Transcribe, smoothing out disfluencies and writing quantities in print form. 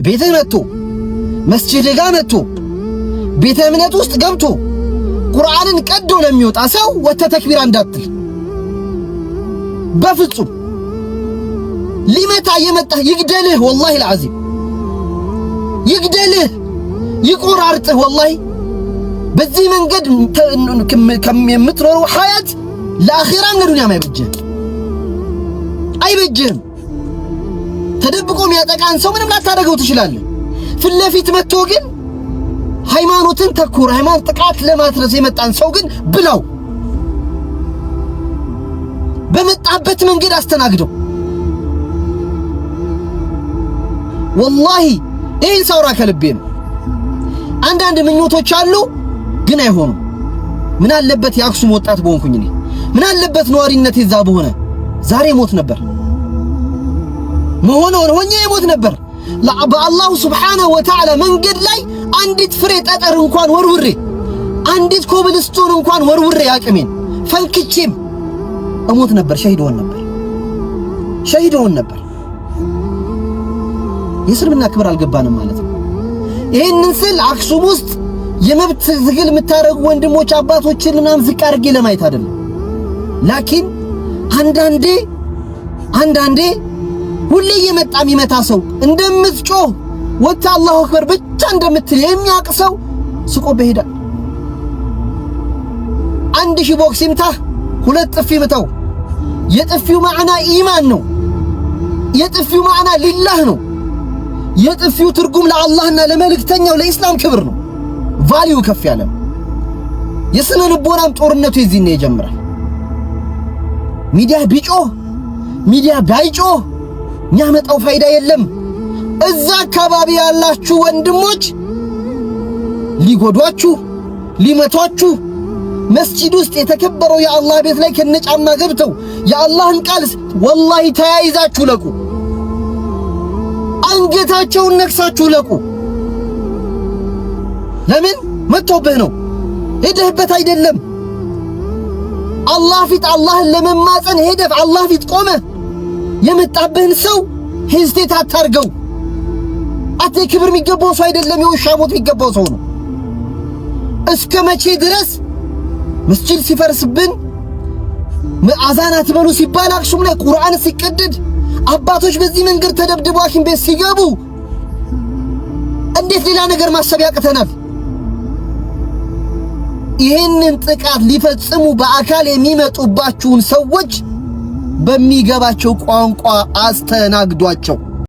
ቤትህ መጥቶ መስጂድ ጋር መጥቶ ቤተ እምነት ውስጥ ገብቶ ቁርአንን ቀዶ ለሚወጣ ሰው ወተ ተክቢራ እንዳትል በፍጹም። ሊመታ የመጣ ይግደልህ፣ ወላሂ العظيم ይግደልህ፣ ይቆራርጥህ። ወላሂ በዚህ መንገድ ከምትኖረው ሐያት ለአኺራም ለዱንያም አይበጅህም። ተደብቆ የሚያጠቃን ሰው ምንም ላታደርገው ትችላለህ። ፊት ለፊት መጥቶ ግን ሃይማኖትን ተኩር ሃይማኖት ጥቃት ለማድረስ የመጣን ሰው ግን ብላው፣ በመጣበት መንገድ አስተናግደው። ወላሂ ይህን ሰውራ ከልቤ ነው። አንዳንድ ምኞቶች አሉ ግን አይሆኑም። ምን አለበት የአክሱም ወጣት በሆንኩኝ እኔ፣ ምን አለበት ነዋሪነት የዛ በሆነ ዛሬ ሞት ነበር መሆነው ሆኜ ሞት ነበር። በአላሁ ሱብሓነሁ ወተዓላ መንገድ ላይ አንዲት ፍሬ ጠጠር እንኳን ወርውሬ አንዲት ኮብልስቶን እንኳን ወርውሬ አቅሜን ፈንክቼም እሞት ነበር። ሸሂድ ሆን ነበር። የእስልምና ክብር አልገባንም ማለት ነው። ይሄንን ስል አክሱም ውስጥ የመብት ትግል የምታረጉ ወንድሞች አባቶችን ምናምን ዝቅ አድርጌ ለማየት አይደለም። ላኪን አንዳንዴ ሁሌ የመጣ የሚመታ ሰው እንደምትጮህ ወጣ አላሁ አክበር ብቻ እንደምትል የሚያውቅ ሰው ስቆ በሄዳ 1000 ቦክስ ይምታህ 2 ጥፊ ምታው። የጥፊው ማዕና ኢማን ነው። የጥፊው ማዕና ሊላህ ነው። የጥፊው ትርጉም ለአላህና ለመልእክተኛው ለኢስላም ክብር ነው። ቫልዩ ከፍ ያለ የስነ ልቦናም ጦርነቱ የዚህን ይጀምራል። ሚዲያ ቢጮህ ሚዲያ ባይጮህ የሚያመጣው ፋይዳ የለም። እዛ አካባቢ ያላችሁ ወንድሞች ሊጎዷችሁ ሊመቷችሁ መስጂድ ውስጥ የተከበረው የአላህ ቤት ላይ ከነጫማ ገብተው የአላህን ቃል ወላሂ ተያይዛችሁ ለቁ። አንገታቸውን ነክሳችሁ ለቁ። ለምን መጥቶብህ ነው፣ ሄደህበት አይደለም። አላህ ፊት አላህን ለመማፀን ሄደህ አላህ ፊት ቆመ የመጣብህን ሰው ሄዝቴት አታርገው። አቴ ክብር የሚገባው ሰው አይደለም፣ የውሻ ሞት የሚገባው ሰው ነው። እስከ መቼ ድረስ መስጂድ ሲፈርስብን አዛን አትበሉ ሲባል አክሱም ላይ ቁርአን ሲቀደድ አባቶች በዚህ መንገድ ተደብድበው ሐኪም ቤት ሲገቡ እንዴት ሌላ ነገር ማሰብ ያቅተናል? ይህንን ጥቃት ሊፈጽሙ በአካል የሚመጡባችሁን ሰዎች በሚገባቸው ቋንቋ አስተናግዷቸው።